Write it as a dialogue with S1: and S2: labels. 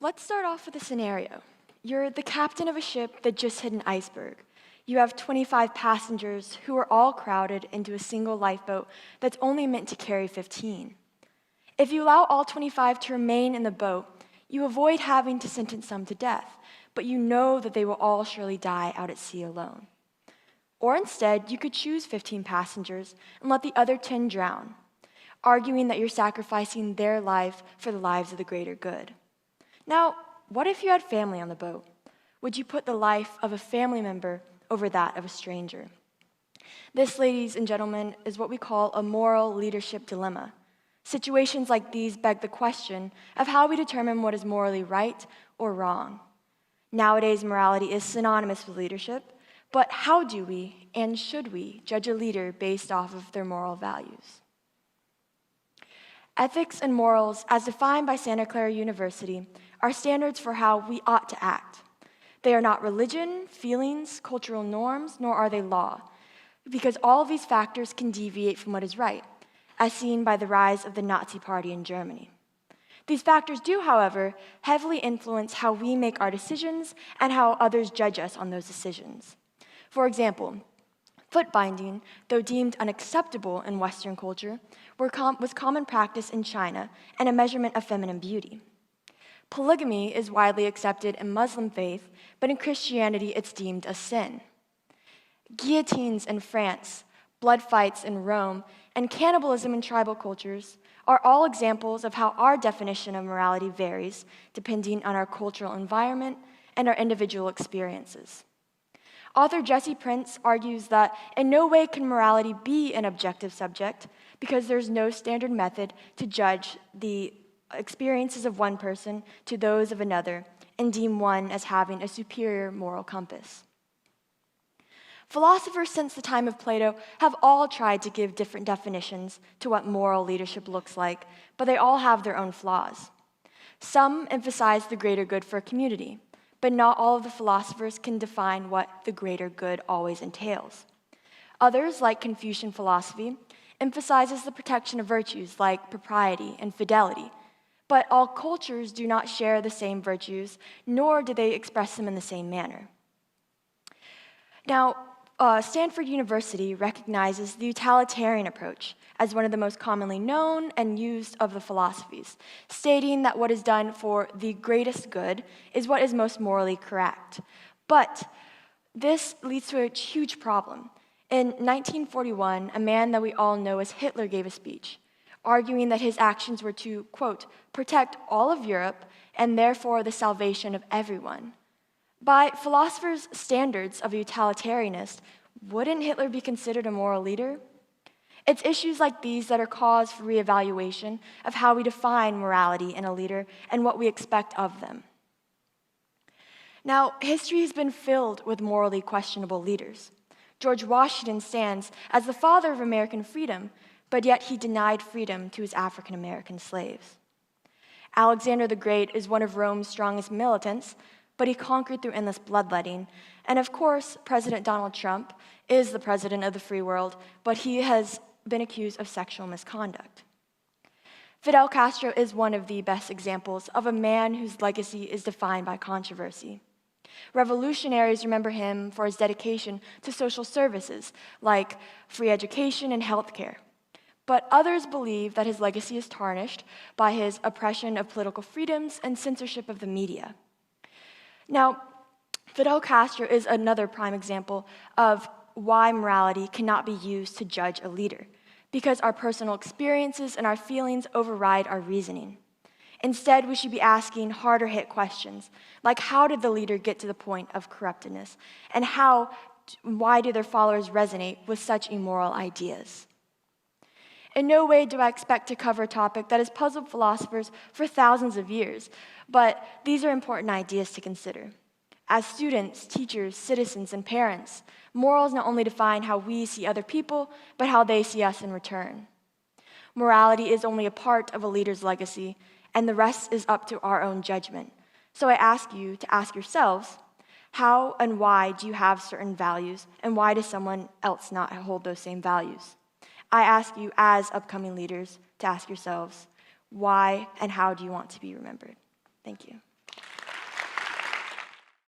S1: Let's start off with a scenario. You're the captain of a ship that just hit an iceberg. You have 25 passengers who are all crowded into a single lifeboat that's only meant to carry 15. If you allow all 25 to remain in the boat, you avoid having to sentence some to death, but you know that they will all surely die out at sea alone. Or instead, you could choose 15 passengers and let the other 10 drown, arguing that you're sacrificing their life for the lives of the greater good. Now, what if you had family on the boat? Would you put the life of a family member over that of a stranger? This, ladies and gentlemen, is what we call a moral leadership dilemma. Situations like these beg the question of how we determine what is morally right or wrong. Nowadays, morality is synonymous with leadership, but how do we and should we judge a leader based off of their moral values? Ethics and morals, as defined by Santa Clara University, are standards for how we ought to act. They are not religion, feelings, cultural norms, nor are they law, because all of these factors can deviate from what is right, as seen by the rise of the Nazi Party in Germany. These factors do, however, heavily influence how we make our decisions and how others judge us on those decisions. For example, foot binding, though deemed unacceptable in Western culture, was common practice in China and a measurement of feminine beauty. Polygamy is widely accepted in Muslim faith, but in Christianity it's deemed a sin. Guillotines in France, blood fights in Rome, and cannibalism in tribal cultures are all examples of how our definition of morality varies depending on our cultural environment and our individual experiences. Author Jesse Prince argues that in no way can morality be an objective subject because there's no standard method to judge the experiences of one person to those of another and deem one as having a superior moral compass. Philosophers since the time of Plato have all tried to give different definitions to what moral leadership looks like, but they all have their own flaws. Some emphasize the greater good for a community, but not all of the philosophers can define what the greater good always entails. Others, like Confucian philosophy, emphasizes the protection of virtues like propriety and fidelity, but all cultures do not share the same virtues, nor do they express them in the same manner. Now, Stanford University recognizes the utilitarian approach as one of the most commonly known and used of the philosophies, stating that what is done for the greatest good is what is most morally correct. But this leads to a huge problem. In 1941, a man that we all know as Hitler gave a speech, arguing that his actions were to, quote, protect all of Europe and therefore the salvation of everyone. By philosophers' standards of a utilitarianist, wouldn't Hitler be considered a moral leader? It's issues like these that are cause for reevaluation of how we define morality in a leader and what we expect of them. Now, history has been filled with morally questionable leaders. George Washington stands as the father of American freedom, but yet he denied freedom to his African American slaves. Alexander the Great is one of Rome's strongest militants, but he conquered through endless bloodletting. And of course, President Donald Trump is the president of the free world, but he has been accused of sexual misconduct. Fidel Castro is one of the best examples of a man whose legacy is defined by controversy. Revolutionaries remember him for his dedication to social services like free education and healthcare. But others believe that his legacy is tarnished by his oppression of political freedoms and censorship of the media. Now, Fidel Castro is another prime example of why morality cannot be used to judge a leader, because our personal experiences and our feelings override our reasoning. Instead, we should be asking harder hit questions, like how did the leader get to the point of corruptedness, and why do their followers resonate with such immoral ideas? In no way do I expect to cover a topic that has puzzled philosophers for thousands of years, but these are important ideas to consider. As students, teachers, citizens, and parents, morals not only define how we see other people, but how they see us in return. Morality is only a part of a leader's legacy, and the rest is up to our own judgment. So I ask you to ask yourselves, how and why do you have certain values, and why does someone else not hold those same values? I ask you as upcoming leaders to ask yourselves, why and how do you want to be remembered? Thank you.